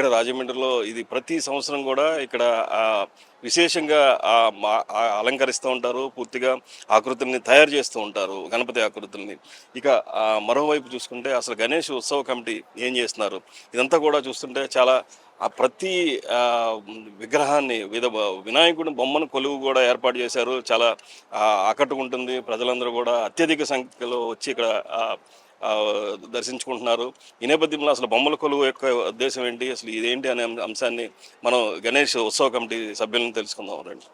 ఇక్కడ రాజమండ్రిలో ఇది ప్రతి సంవత్సరం కూడా ఇక్కడ విశేషంగా అలంకరిస్తూ ఉంటారు. పూర్తిగా ఆకృతుల్ని తయారు చేస్తూ ఉంటారు, గణపతి ఆకృతుల్ని. ఇక మరోవైపు చూసుకుంటే అసలు గణేష్ ఉత్సవ కమిటీ ఏం చేస్తున్నారు ఇదంతా కూడా చూస్తుంటే చాలా ప్రతి విగ్రహాన్ని వినాయకుడి బొమ్మను కొలువు కూడా ఏర్పాటు చేశారు. చాలా ఆకట్టుకుంటుంది. ప్రజలందరూ కూడా అత్యధిక సంఖ్యలో వచ్చి ఇక్కడ దర్శించుకుంటున్నారు. ఈ నేపథ్యంలో అసలు బొమ్మల కొలువు యొక్క ఉద్దేశం ఏంటి, అసలు ఇదేంటి అనే అంశాన్ని మనం గణేష్ ఉత్సవ కమిటీ సభ్యులను తెలుసుకుందాం రండి.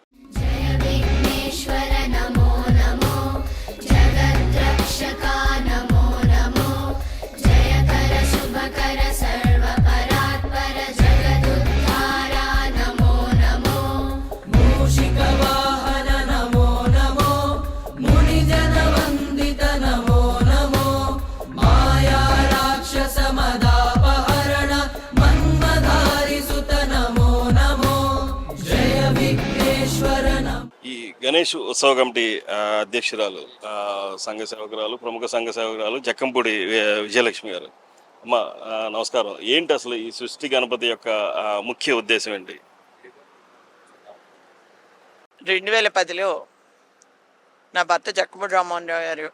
గణేష్ ఉత్సవ కమిటీ అధ్యక్షురాలు, సంఘ సేవకురాలు, ప్రముఖ సంఘ సేవకురాలు జక్కంపూడి విజయలక్ష్మి గారు. అమ్మ నమస్కారం. ఏంటి అసలు ఈ సృష్టి గణపతి యొక్క ముఖ్య ఉద్దేశం ఏంటి? 2010లో నా భర్త జక్కంపూడి రామ్మోహన్ రావు గారు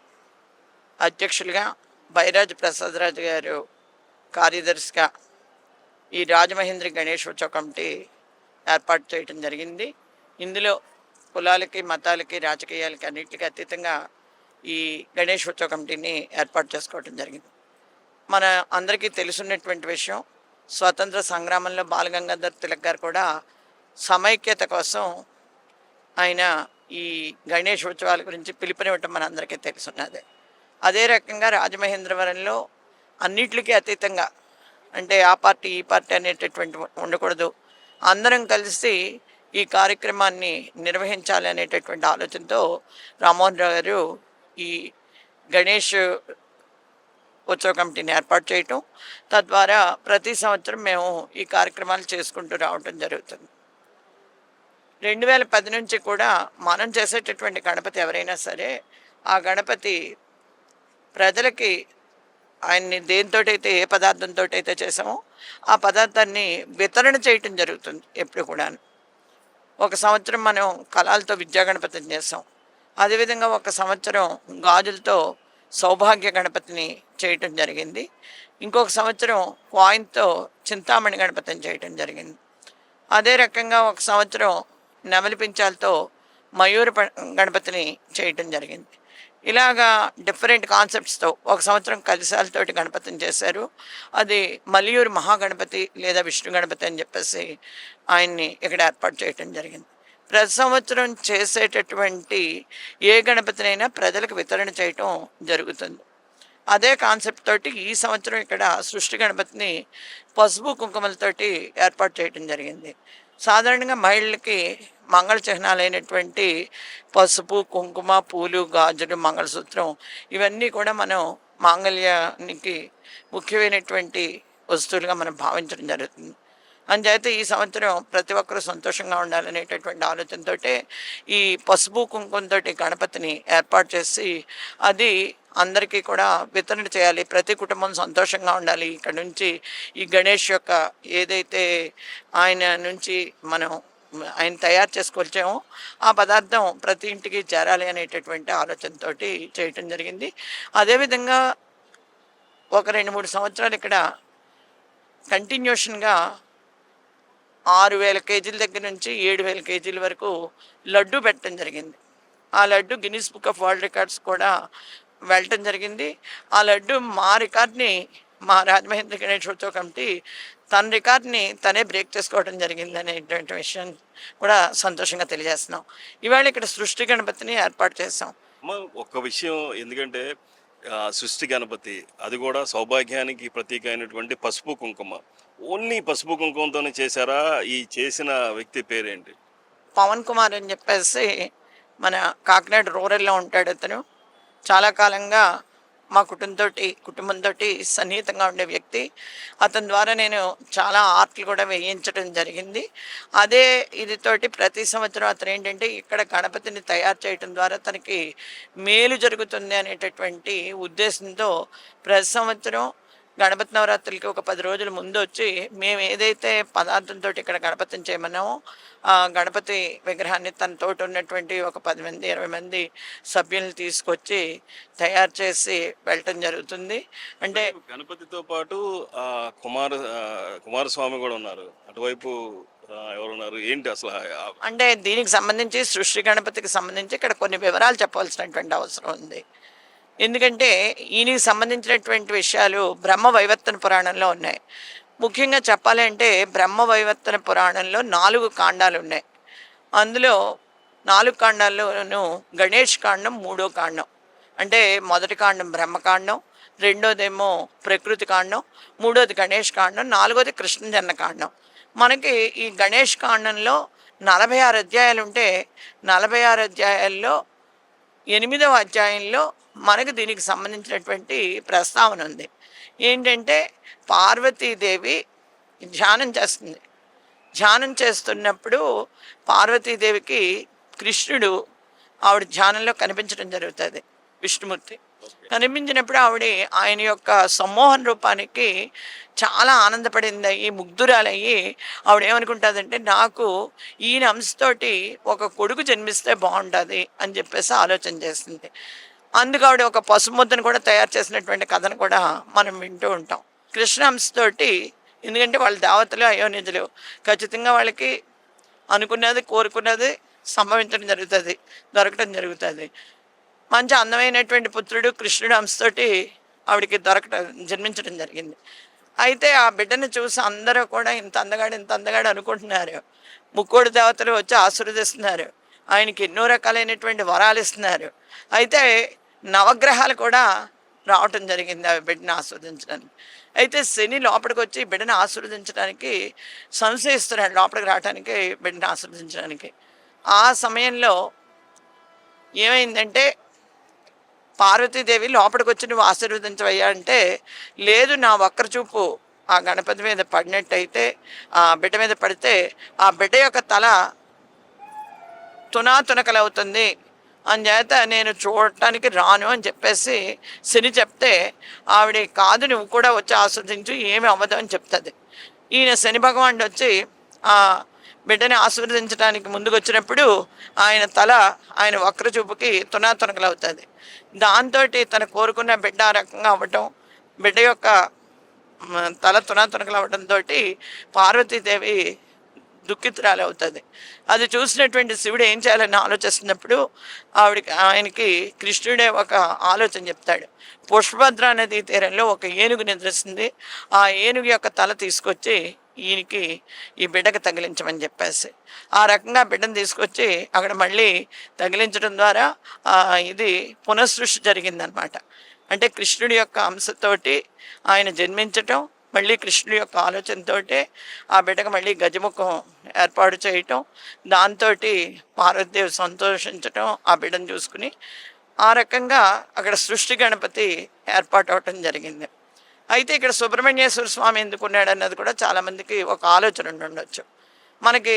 అధ్యక్షులుగా, బైరాజ్ ప్రసాద్ రాజు గారు కార్యదర్శిగా ఈ రాజమహేంద్రి గణేష్ ఉత్సవ కమిటీ ఏర్పాటు చేయడం జరిగింది. ఇందులో కులాలకి, మతాలకి, రాజకీయాలకి అన్నింటికి అతీతంగా ఈ గణేష్ ఉత్సవ కమిటీని ఏర్పాటు చేసుకోవడం జరిగింది. మన అందరికీ తెలుసున్నటువంటి విషయం, స్వాతంత్ర సంగ్రామంలో బాలగంగాధర్ తిలక్ గారు కూడా సమైక్యత కోసం ఆయన ఈ గణేష్ ఉత్సవాల గురించి పిలుపునివ్వటం మన అందరికీ తెలుసున్నదే. అదే రకంగా రాజమహేంద్రవరంలో అన్నిటికీ అతీతంగా, అంటే ఆ పార్టీ ఈ పార్టీ అనేటటువంటి ఉండకూడదు, అందరం కలిసి ఈ కార్యక్రమాన్ని నిర్వహించాలి అనేటటువంటి ఆలోచనతో రామ్మోహన్ రావు గారు ఈ గణేష్ ఉత్సవ కమిటీని ఏర్పాటు చేయటం, తద్వారా ప్రతి సంవత్సరం మేము ఈ కార్యక్రమాలు చేసుకుంటూ రావటం జరుగుతుంది. 2010 నుంచి కూడా మనం చేసేటటువంటి గణపతి ఎవరైనా సరే ఆ గణపతి ప్రజలకి ఆయన్ని దేనితోటైతే, ఏ పదార్థంతో అయితే చేసామో ఆ పదార్థాన్ని వితరణ చేయటం జరుగుతుంది ఎప్పుడు కూడా. ఒక సంవత్సరం మనం కళాలతో విద్యా గణపతిని చేసాం. అదేవిధంగా ఒక సంవత్సరం గాజులతో సౌభాగ్య గణపతిని చేయటం జరిగింది. ఇంకొక సంవత్సరం కాయిన్తో చింతామణి గణపతిని చేయటం జరిగింది. అదే రకంగా ఒక సంవత్సరం నెమలి పించాలతో మయూర గణపతిని చేయటం జరిగింది. ఇలాగా డిఫరెంట్ కాన్సెప్ట్స్తో ఒక సంవత్సరం కలిశాలతోటి గణపతిని చేశారు. అది మలియూరు మహాగణపతి లేదా విష్ణు గణపతి అని చెప్పేసి ఆయన్ని ఇక్కడ ఏర్పాటు చేయటం జరిగింది. ప్రతి సంవత్సరం చేసేటటువంటి ఏ గణపతినైనా ప్రజలకు వితరణ చేయటం జరుగుతుంది. అదే కాన్సెప్ట్ తోటి ఈ సంవత్సరం ఇక్కడ సృష్టి గణపతిని పసుపు కుంకుమలతోటి ఏర్పాటు చేయటం జరిగింది. సాధారణంగా మహిళలకి మంగళ చిహ్నాలైనటువంటి పసుపు, కుంకుమ, పూలు, గాజులు, మంగళసూత్రం ఇవన్నీ కూడా మనం మాంగళ్యానికి ముఖ్యమైనటువంటి వస్తువులుగా మనం భావించడం జరుగుతుంది. అందుచేత ఈ సంవత్సరం ప్రతి ఒక్కరూ సంతోషంగా ఉండాలనేటటువంటి ఆలోచనతో ఈ పసుపు కుంకుమతో గణపతిని ఏర్పాటు చేసి అది అందరికీ కూడా వితరణ చేయాలి. ప్రతి కుటుంబం సంతోషంగా ఉండాలి. ఇక్కడ నుంచి ఈ గణేష్ యొక్క ఏదైతే ఆయన నుంచి మనం ఆయన తయారు చేసుకొచ్చామో ఆ పదార్థం ప్రతి ఇంటికి చేరాలి అనేటటువంటి ఆలోచనతో చేయటం జరిగింది. అదేవిధంగా ఒక 2-3 సంవత్సరాలు ఇక్కడ కంటిన్యూషన్గా 6,000 కేజీల దగ్గర నుంచి 7,000 కేజీల వరకు లడ్డు పెట్టడం జరిగింది. ఆ laddu Guinness book of world records కూడా వెళ్ళటం జరిగింది. ఆ లడ్డు మా రికార్డ్ని, మా రాజమహేంద్ర గణేష్ ఉత్సవ కమిటీ తన రికార్డ్ని తనే బ్రేక్ చేసుకోవడం జరిగింది అనేటువంటి విషయం కూడా సంతోషంగా తెలియజేస్తున్నాం. ఇవాళ ఇక్కడ సృష్టి గణపతిని ఏర్పాటు చేసాం. ఒక్క విషయం, ఎందుకంటే సృష్టి గణపతి అది కూడా సౌభాగ్యానికి ప్రతీక అయినటువంటి పసుపు కుంకుమ, ఓన్లీ పసుపు కుంకుమతోనే చేశారా? ఈ చేసిన వ్యక్తి పేరేంటి? పవన్ కుమార్ అని చెప్పేసి మన కాకినాడ రూరల్లో ఉంటాడు. అతను చాలా కాలంగా మా కుటుంబంతో సన్నిహితంగా ఉండే వ్యక్తి. అతని ద్వారా నేను చాలా ఆర్ట్లు కూడా వేయించడం జరిగింది. అదే ఇదితోటి ప్రతి సంవత్సరం అతను ఏంటంటే ఇక్కడ గణపతిని తయారు చేయడం ద్వారా తనకి మేలు జరుగుతుంది అనేటటువంటి ఉద్దేశంతో ప్రతి సంవత్సరం గణపతి నవరాత్రులకి ఒక 10 రోజుల ముందు వచ్చి మేము ఏదైతే పదార్థంతో ఇక్కడ గణపతిని చేయమన్నామో ఆ గణపతి విగ్రహాన్ని తన తోటి ఉన్నటువంటి ఒక 10 మంది 20 మంది సభ్యుల్ని తీసుకొచ్చి తయారు చేసి వెళ్ళటం జరుగుతుంది. అంటే గణపతితో పాటు ఆ, కుమారస్వామి కూడా ఉన్నారు అటువైపు. ఎవరున్నారు ఏంటి అసలు అంటే దీనికి సంబంధించి సృష్టి గణపతికి సంబంధించి ఇక్కడ కొన్ని వివరాలు చెప్పవలసినటువంటి అవసరం ఉంది. ఎందుకంటే ఈయనకి సంబంధించినటువంటి విషయాలు బ్రహ్మ వైవర్తన పురాణంలో ఉన్నాయి. ముఖ్యంగా చెప్పాలి అంటే బ్రహ్మ వైవర్తన పురాణంలో 4 కాండాలు ఉన్నాయి. అందులో 4 కాండాల్లోనూ గణేష్ కాండం 3వ కాండం. అంటే మొదటి కాండం బ్రహ్మకాండం, రెండోదేమో ప్రకృతి కాండం, మూడోది గణేష్ కాండం, 4వది కృష్ణ జన్మ కాండం. మనకి ఈ గణేష్ కాండంలో 46 అధ్యాయాలు ఉంటే 46 అధ్యాయాల్లో 8వ అధ్యాయంలో మనకు దీనికి సంబంధించినటువంటి ప్రస్తావన ఉంది. ఏంటంటే పార్వతీదేవి ధ్యానం చేస్తుంది. ధ్యానం చేస్తున్నప్పుడు పార్వతీదేవికి కృష్ణుడు ఆవిడ ధ్యానంలో కనిపించడం జరుగుతుంది. విష్ణుమూర్తి కనిపించినప్పుడు ఆయన యొక్క సమ్మోహన రూపానికి చాలా ఆనందపడింది, అయ్యి ముగ్ధురాలయ్యి ఆవిడ ఏమనుకుంటుందంటే నాకు ఈయన అంశతోటి ఒక కొడుకు జన్మిస్తే బాగుంటుంది అని చెప్పేసి ఆలోచన చేస్తుంది. అందుకు ఆవిడ ఒక పసుముద్దను కూడా తయారు చేసినటువంటి కథను కూడా మనం వింటూ ఉంటాం. కృష్ణ అంశతోటి, ఎందుకంటే వాళ్ళ దేవతలు అయోనిజులు, ఖచ్చితంగా వాళ్ళకి అనుకున్నది కోరుకున్నది సంభవించడం జరుగుతుంది, దొరకటం జరుగుతుంది. మంచి అందమైనటువంటి పుత్రుడు కృష్ణుడు అంశతోటి ఆవిడికి జన్మించడం జరిగింది. అయితే ఆ బిడ్డను చూసి అందరూ కూడా ఇంత అందగాడు అనుకుంటున్నారు. ముక్కోడి దేవతలు వచ్చి ఆశీర్వదిస్తున్నారు, ఆయనకి ఎన్నో రకాలైనటువంటి వరాలు ఇస్తున్నారు. అయితే నవగ్రహాలు కూడా రావటం జరిగింది ఆ బిడ్డను ఆస్వాదించడానికి. అయితే శని లోపలికి వచ్చి బిడ్డను ఆశీర్వదించడానికి సంశయిస్తున్నాడు, లోపలికి రావడానికి బిడ్డను ఆశీర్వదించడానికి. ఆ సమయంలో ఏమైందంటే పార్వతీదేవి లోపలికి వచ్చి నువ్వు ఆశీర్వదించవయ్యా అంటే, లేదు నా వక్ర చూపు ఆ గణపతి మీద పడినట్టయితే, ఆ బిడ్డ మీద పడితే ఆ బిడ్డ యొక్క తల తునాతునకలవుతుంది, అంచేత నేను చూడటానికి రాను అని చెప్పేసి శని చెప్తే ఆవిడ కాదు నువ్వు కూడా వచ్చి ఆస్వాదించు, ఏమి అవ్వదు అని చెప్తుంది. ఈయన శని భగవానుడు వచ్చి ఆ బిడ్డని ఆశీర్వదించడానికి ముందుకు వచ్చినప్పుడు ఆయన తల ఆయన వక్రచూపుకి తునాతునకలవుతుంది. దాంతో తను కోరుకున్న బిడ్డ ఆ రకంగా అవ్వటం, బిడ్డ యొక్క తల తునాతునకలు అవ్వడంతో పార్వతీదేవి దుఃఖితురాలు అవుతుంది. అది చూసినటువంటి శివుడు ఏం చేయాలని ఆలోచిస్తున్నప్పుడు ఆయనకి కృష్ణుడే ఒక ఆలోచన చెప్తాడు. పుష్పభద్ర నదీ తీరంలో ఒక ఏనుగు నిద్రిస్తుంది, ఆ ఏనుగు యొక్క తల తీసుకొచ్చి ఈయనకి ఈ బిడ్డకు తగిలించమని చెప్పేసి ఆ రకంగా బిడ్డను తీసుకొచ్చి అక్కడ మళ్ళీ తగిలించడం ద్వారా ఇది పునఃసృష్టి జరిగిందనమాట. అంటే కృష్ణుడి యొక్క అంశతోటి ఆయన జన్మించటం, మళ్ళీ కృష్ణుడి యొక్క ఆలోచనతో ఆ బిడ్డకు మళ్ళీ గజముఖం ఏర్పాటు చేయటం, దాంతో పార్వతీదేవి సంతోషించటం ఆ బిడ్డను చూసుకుని, ఆ రకంగా అక్కడ సృష్టి గణపతి ఏర్పాటు అవటం జరిగింది. అయితే ఇక్కడ సుబ్రహ్మణ్యేశ్వర స్వామి ఎందుకున్నాడు అన్నది కూడా చాలామందికి ఒక ఆలోచన ఉండొచ్చు. మనకి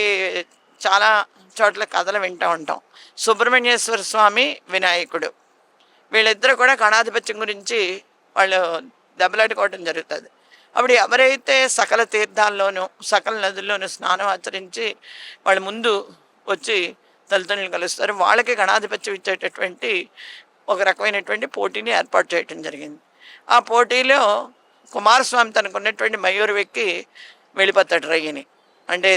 చాలా చోట్ల కథలు వింటూ ఉంటాం. సుబ్రహ్మణ్యేశ్వర స్వామి, వినాయకుడు, వీళ్ళిద్దరూ కూడా గణాధిపత్యం గురించి వాళ్ళు దెబ్బలాడుకోవటం జరుగుతుంది. అప్పుడు ఎవరైతే సకల తీర్థాల్లోనూ సకల నదుల్లోనూ స్నానం ఆచరించి వాళ్ళ ముందు వచ్చి తల్లిదండ్రులు కలుస్తారు, వాళ్ళకి గణాధిపత్యం ఇచ్చేటటువంటి ఒక రకమైనటువంటి పోటీని ఏర్పాటు చేయటం జరిగింది. ఆ పోటీలో కుమారస్వామి తనకున్నటువంటి మయూరు వెక్కి వెళ్ళిపోతాడు రయ్యని. అంటే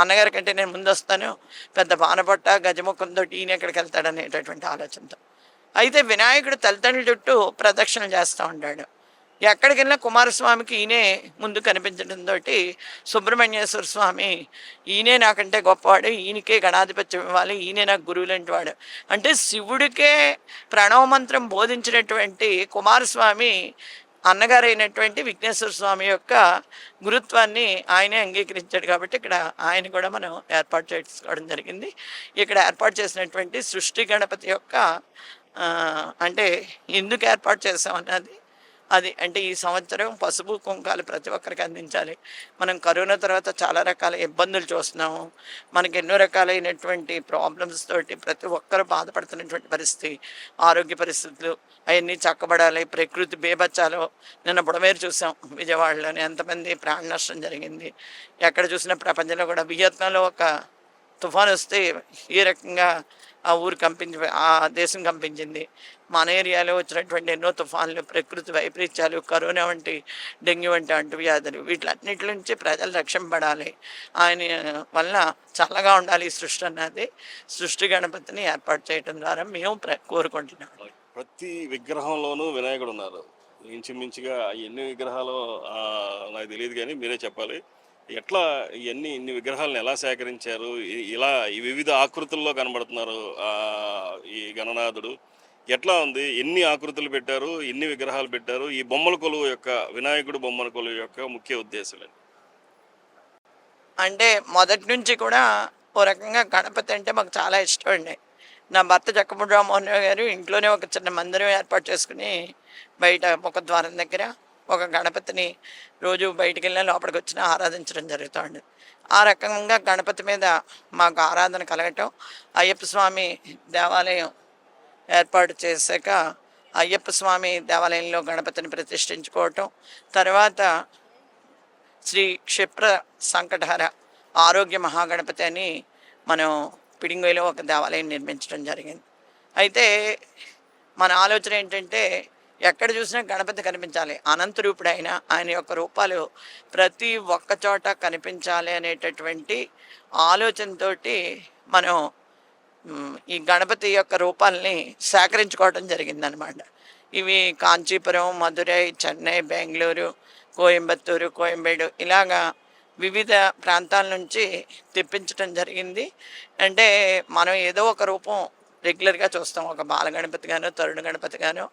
అన్నగారి కంటే నేను ముందు వస్తాను, పెద్ద బాణపట్ట గజముఖంతో ఈయన ఎక్కడికి వెళ్తాడు అనేటటువంటి ఆలోచనతో. అయితే వినాయకుడు తల్లిదండ్రుల చుట్టూ ప్రదక్షిణలు చేస్తూ ఉంటాడు. ఎక్కడికి వెళ్ళినా కుమారస్వామికి ఈయనే ముందు కనిపించడంతో సుబ్రహ్మణ్యేశ్వర స్వామి ఈయనే నాకంటే గొప్పవాడు, ఈయనకే గణాధిపత్యం ఇవ్వాలి, ఈయనే నాకు గురువు లాంటి వాడు అంటే శివుడికే ప్రణవ మంత్రం బోధించినటువంటి కుమారస్వామి అన్నగారైనటువంటి విఘ్నేశ్వర స్వామి యొక్క గురుత్వాన్ని ఆయనే అంగీకరించాడు. కాబట్టి ఇక్కడ ఆయన కూడా మనం ఏర్పాటు చేసుకోవడం జరిగింది. ఇక్కడ ఏర్పాటు చేసినటువంటి సృష్టి గణపతి యొక్క అంటే ఎందుకు ఏర్పాటు చేసామన్నది అది అంటే ఈ సంవత్సరం పసుపు కుంకాలు ప్రతి ఒక్కరికి అందించాలి. మనం కరోనా తర్వాత చాలా రకాల ఇబ్బందులు చూస్తున్నాము. మనకి ఎన్నో రకాలైనటువంటి ప్రాబ్లమ్స్ తోటి ప్రతి ఒక్కరు బాధపడుతున్నటువంటి పరిస్థితి. ఆరోగ్య పరిస్థితులు అయన్నీ చక్కబడాలి. ప్రకృతి బీభత్సాలు నిన్న బుడమేరు చూసాం విజయవాడలోని. ఎంతమంది ప్రాణ నష్టం జరిగింది. ఎక్కడ చూసినా ప్రపంచంలో కూడా వియత్నాంలో ఒక తుఫానొస్తే ఏ రకంగా ఆ ఊరు ఆ దేశం కంపించింది. మన ఏరియాలో వచ్చినటువంటి ఎన్నో తుఫాన్లు, ప్రకృతి వైపరీత్యాలు, కరోనా వంటి డెంగ్యూ వంటి అంటువ్యాధులు వీటిలన్నిటి నుంచి ప్రజలు రక్షింపబడాలి. ఆయన వల్ల చల్లగా ఉండాలి ఈ సృష్టి అన్నది సృష్టి గణపతిని ఏర్పాటు చేయడం ద్వారా మేము కోరుకుంటున్నాం. ప్రతి విగ్రహంలోనూ వినాయకుడు ఉన్నారు. ఇంచుమించుగా ఎన్ని విగ్రహాలు నాకు తెలియదు కానీ మీరే చెప్పాలి. ఎట్లా ఇన్ని విగ్రహాలను ఎలా సేకరించారు? ఇలా ఈ వివిధ ఆకృతుల్లో కనబడుతున్నారు ఈ గణనాథుడు. ఎట్లా ఉంది? ఎన్ని ఆకృతులు పెట్టారు? ఎన్ని విగ్రహాలు పెట్టారు? ఈ బొమ్మల కొలువు యొక్క వినాయకుడు బొమ్మల కొలువు యొక్క ముఖ్య ఉద్దేశాలు అంటే మొదటి నుంచి కూడా ఓ రకంగా గణపతి అంటే మాకు చాలా ఇష్టం అండి. నా భర్త జక్కపూడి రామ్మోహన్ రావు గారు ఇంట్లోనే ఒక చిన్న మందిరం ఏర్పాటు చేసుకుని బయట ముఖద్వారం దగ్గర ఒక గణపతిని రోజు బయటికి వెళ్ళినా లోపలికి వచ్చినా ఆరాధించడం జరుగుతుంది. ఆ రకంగా గణపతి మీద మాకు ఆరాధన కలగటం, అయ్యప్ప స్వామి దేవాలయం ఏర్పాటు చేశాక అయ్యప్ప స్వామి దేవాలయంలో గణపతిని ప్రతిష్ఠించుకోవటం, తర్వాత శ్రీ క్షిప్ర సంకటహర ఆరోగ్య మహాగణపతి అని మనం పిడింగోయిలో ఒక దేవాలయం నిర్మించడం జరిగింది. అయితే మన ఆలోచన ఏంటంటే ఎక్కడ చూసినా గణపతి కనిపించాలి. అనంతరూపుడైన ఆయన యొక్క రూపాలు ప్రతి ఒక్క చోట కనిపించాలి అనేటటువంటి ఆలోచనతోటి మనం ఈ గణపతి యొక్క రూపాలని సేకరించుకోవడం జరిగిందనమాట. ఇవి కాంచీపురం, మధురై, చెన్నై, బెంగళూరు, కోయంబత్తూరు, కోయంబేడు ఇలాగా వివిధ ప్రాంతాల నుంచి తెప్పించడం జరిగింది. అంటే మనం ఏదో ఒక రూపం రెగ్యులర్గా చూస్తాం, ఒక బాల గణపతి గానో తరుణ గణపతి గానో.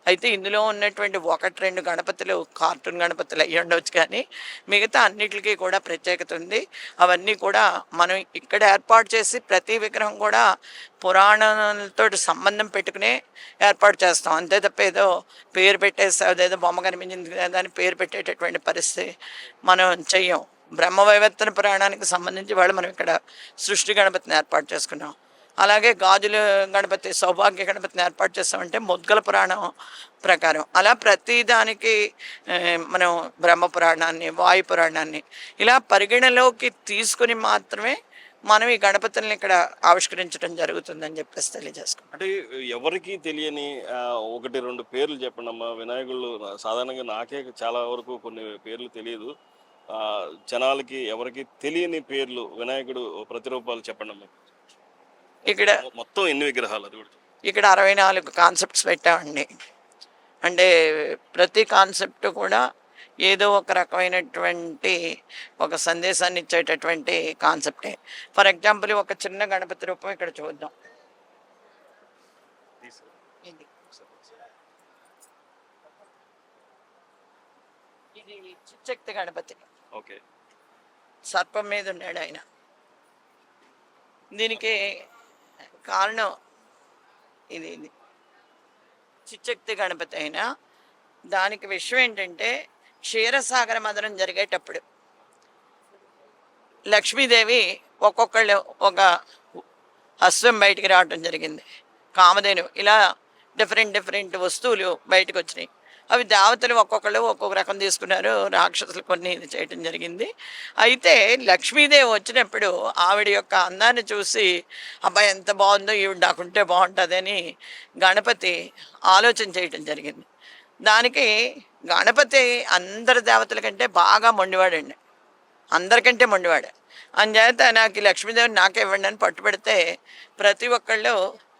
అయితే ఇందులో ఉన్నటువంటి 1-2 గణపతులు కార్టూన్ గణపతులు అయ్యి ఉండవచ్చు, కానీ మిగతా అన్నిటికీ కూడా ప్రత్యేకత ఉంది. అవన్నీ కూడా మనం ఇక్కడ ఏర్పాటు చేసి ప్రతి విగ్రహం కూడా పురాణాలతో సంబంధం పెట్టుకునే ఏర్పాటు చేస్తాం. అంతే తప్ప ఏదో పేరు పెట్టేసి అదేదో బొమ్మ కనిపించింది కదా అని పేరు పెట్టేటటువంటి పరిస్థితి మనం చెయ్యం. బ్రహ్మవైవర్తన పురాణానికి సంబంధించి వాళ్ళు మనం ఇక్కడ సృష్టి గణపతిని ఏర్పాటు చేసుకున్నాం. అలాగే గాజుల గణపతి, సౌభాగ్య గణపతిని ఏర్పాటు చేస్తామంటే ముద్గల పురాణం ప్రకారం. అలా ప్రతిదానికి మనం బ్రహ్మ పురాణాన్ని, వాయు పురాణాన్ని ఇలా పరిగణలోకి తీసుకుని మాత్రమే మనం ఈ గణపతుల్ని ఇక్కడ ఆవిష్కరించడం జరుగుతుందని చెప్పేసి తెలియజేసుకున్నాం. అంటే ఎవరికి తెలియని 1-2 పేర్లు చెప్పండి అమ్మా. వినాయకుళ్ళు సాధారణంగా నాకే చాలా వరకు కొన్ని పేర్లు తెలియదు. జనాలకి ఎవరికి తెలియని పేర్లు వినాయకుడు ప్రతిరూపాలు చెప్పండి అమ్మా. ఇక్కడ మొత్తం ఎన్ని విగ్రహాలు అది కూడా? ఇక్కడ 64 కాన్సెప్ట్స్ పెట్టామండి. అంటే ప్రతి కాన్సెప్ట్ కూడా ఏదో ఒక రకమైనటువంటి ఒక సందేశాన్ని ఇచ్చేటటువంటి కాన్సెప్టే. ఫర్ ఎగ్జాంపుల్ ఒక చిన్న గణపతి రూపం ఇక్కడ చూద్దాం. ఇది చిచ్చక్తి గణపతి. ఓకే. సర్పం మీద ఉన్నాడు ఆయన. దీనికి కారణం ఇది చిచ్చక్తి గణపతి అయినా దానికి విషయం ఏంటంటే క్షీరసాగర మదనం జరిగేటప్పుడు లక్ష్మీదేవి ఒక్కొక్కళ్ళు ఒక అశ్వం బయటికి రావటం జరిగింది, కామధేను, ఇలా డిఫరెంట్ వస్తువులు బయటకు వచ్చినాయి. అవి దేవతలు ఒక్కొక్కళ్ళు ఒక్కొక్క రకం తీసుకున్నారు, రాక్షసులు కొన్ని ఇది చేయటం జరిగింది. అయితే లక్ష్మీదేవి వచ్చినప్పుడు ఆవిడ యొక్క అందాన్ని చూసి అబ్బాయి ఎంత బాగుందో, ఈవిడ నాకుంటే బాగుంటుందని గణపతి ఆలోచన చేయటం జరిగింది. దానికి గణపతి అందరి దేవతల కంటే బాగా మొండివాడండి, అందరికంటే మొండివాడు. అందుచేత నాకు లక్ష్మీదేవిని నాకే ఇవ్వండి అని పట్టుబెడితే ప్రతి ఒక్కళ్ళు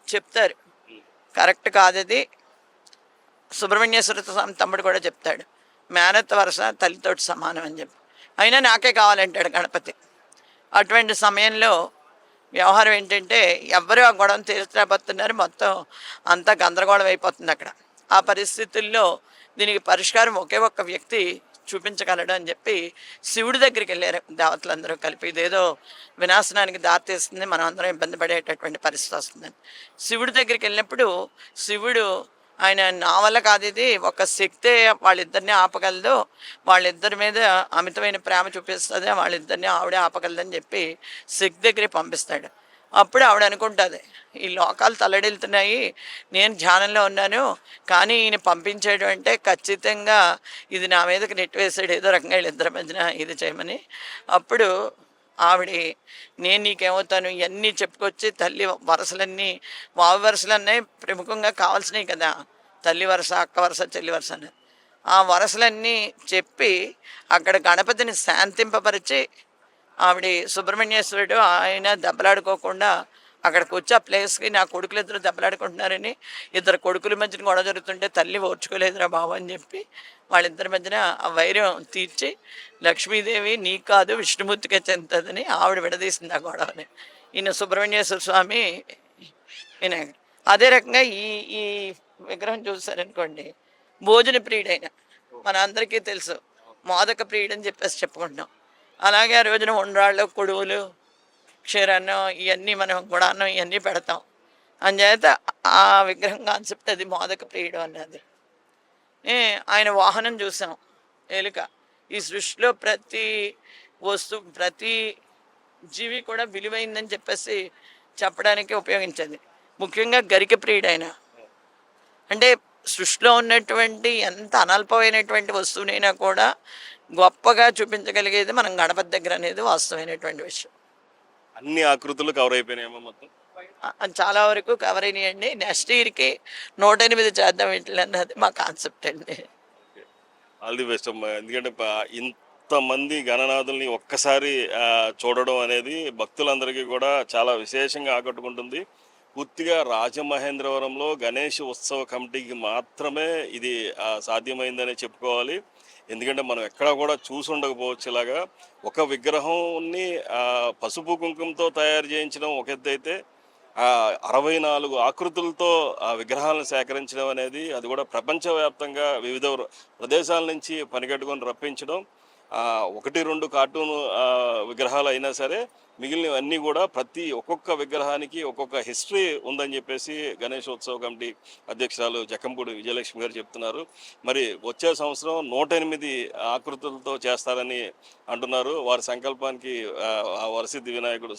చెప్తారు కరెక్ట్ కాదు అది. సుబ్రహ్మణ్యేశ్వర స్వామి తమ్ముడు కూడా చెప్తాడు, మేనత్త వరుస తల్లితోటి సమానం అని చెప్పి. అయినా నాకే కావాలంటాడు గణపతి. అటువంటి సమయంలో వ్యవహారం ఏంటంటే ఎవ్వరూ ఆ గొడవను తీర్చలేకపోతున్నారు, మొత్తం అంతా గందరగోళం అయిపోతుంది అక్కడ. ఆ పరిస్థితుల్లో దీనికి పరిష్కారం ఒకే ఒక్క వ్యక్తి చూపించగలడు అని చెప్పి శివుడి దగ్గరికి వెళ్ళారు దేవతలందరూ కలిపి. ఇదేదో వినాశనానికి దారితీస్తుంది, మనం అందరం ఇబ్బంది పడేటటువంటి పరిస్థితి వస్తుందని శివుడి దగ్గరికి వెళ్ళినప్పుడు శివుడు ఆయన నా వల్ల కాదు ఇది, ఒక శక్తే వాళ్ళిద్దరిని ఆపగలదు, వాళ్ళిద్దరి మీద అమితమైన ప్రేమ చూపిస్తుంది, వాళ్ళిద్దరిని ఆవిడే ఆపగలదని చెప్పి శక్తి దగ్గరికి పంపిస్తాడు. అప్పుడు ఆవిడ అనుకుంటుంది, ఈ లోకాలు తల్లడిల్లుతున్నాయి, నేను ధ్యానంలో ఉన్నాను, కానీ ఈయన పంపించాడు అంటే ఖచ్చితంగా ఇది నా మీదకి నెట్టివేసాడు ఏదో రకంగా వీళ్ళిద్దరి మధ్యన ఇది చేయమని. అప్పుడు ఆవిడ, నేను నీకేమవుతాను ఇవన్నీ చెప్పుకొచ్చి తల్లి వరసలన్నీ, వావి వరసలన్నీ ప్రముఖంగా కావాల్సినవి కదా, తల్లి వరస, అక్క వరస, చెల్లి వరస అని. ఆ వరసలన్నీ చెప్పి అక్కడ గణపతిని శాంతింపపరిచి, ఆవిడ సుబ్రహ్మణ్యేశ్వరుడు ఆయన దెబ్బలాడుకోకుండా అక్కడికి వచ్చి ఆ ప్లేస్కి, నా కొడుకులు ఇద్దరు దెబ్బలాడుకుంటున్నారని, ఇద్దరు కొడుకుల మధ్యన గొడవ జరుగుతుంటే తల్లి ఓర్చుకోలేదురా బాబు అని చెప్పి వాళ్ళిద్దరి మధ్యన ఆ వైరం తీర్చి, లక్ష్మీదేవి నీకు కాదు విష్ణుమూర్తికే చెందుతుందని ఆవిడ విడదీసింది ఆ గొడవని. ఈయన సుబ్రహ్మణ్యేశ్వర స్వామి వినాయకుడు. అదే రకంగా ఈ ఈ విగ్రహం చూసారనుకోండి, భోజన ప్రియుడైన మన అందరికీ తెలుసు, మోదక ప్రియుడని చెప్పేసి చెప్పుకుంటున్నాం. అలాగే ఆ రోజున ఉండ్రాళ్ళు, కొడువులు, క్షీరాన్నం ఇవన్నీ మనం గుడాన్నం ఇవన్నీ పెడతాం. అందుచేత ఆ విగ్రహం కాన్సెప్ట్ అది, మోదక ప్రియుడు అన్నది. ఆయన వాహనం చూసాం, ఎలుక. ఈ సృష్టిలో ప్రతి వస్తువు, ప్రతి జీవి కూడా విలువైందని చెప్పేసి చెప్పడానికి ఉపయోగించేది. ముఖ్యంగా గరిక ప్రియుడైన, అంటే సృష్టిలో ఉన్నటువంటి ఎంత అనల్పమైనటువంటి వస్తువునైనా కూడా గొప్పగా చూపించగలిగేది మనం గణపతి దగ్గర అనేది వాస్తవమైనటువంటి విషయం. అన్ని ఆకృతులు కవర్ అయిపోయినాయేమో మొత్తం. అది చాలా వరకు కవర్ అయినాయండి. నెక్స్ట్ ఇయర్కి 108 చేద్దాం వీటిని అన్నది మా కాన్సెప్ట్ అండి. ఆల్ ది బెస్ట్ అమ్మా. ఎందుకంటే ఇంతమంది గణనాథుల్ని ఒక్కసారి చూడడం అనేది భక్తులందరికీ కూడా చాలా విశేషంగా ఆకట్టుకుంటుంది. పూర్తిగా రాజమహేంద్రవరంలో గణేష్ ఉత్సవ కమిటీకి మాత్రమే ఇది సాధ్యమైందనే చెప్పుకోవాలి. ఎందుకంటే మనం ఎక్కడా కూడా చూసి ఉండకపోవచ్చు. ఇలాగా ఒక విగ్రహాన్ని పసుపు కుంకుమతో తయారు చేయించడం ఒక ఎత్తు అయితే, 64 ఆకృతులతో ఆ విగ్రహాలను సేకరించడం అనేది, అది కూడా ప్రపంచవ్యాప్తంగా వివిధ ప్రదేశాల నుంచి పనిగట్టుకొని రప్పించడం. 1-2 కార్టూన్ విగ్రహాలు అయినా సరే మిగిలినవన్నీ కూడా ఒక్కొక్క విగ్రహానికి ఒక్కొక్క హిస్టరీ ఉందని చెప్పేసి గణేశోత్సవ కమిటీ అధ్యక్షురాలు జక్కంపూడి విజయలక్ష్మి గారు చెప్తున్నారు. మరి వచ్చే సంవత్సరం 108 ఆకృతులతో చేస్తారని అంటున్నారు. వారి సంకల్పానికి ఆ వరసిద్ధి వినాయకుడు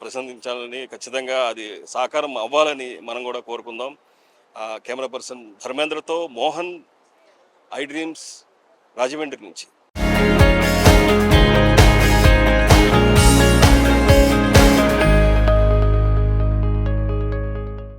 ప్రశంసించాలని, ఖచ్చితంగా అది సాకారం అవ్వాలని మనం కూడా కోరుకుందాం. కెమెరా పర్సన్ ధర్మేంద్రతో మోహన్, ఐ డ్రీమ్స్, రాజమండ్రి నుంచి.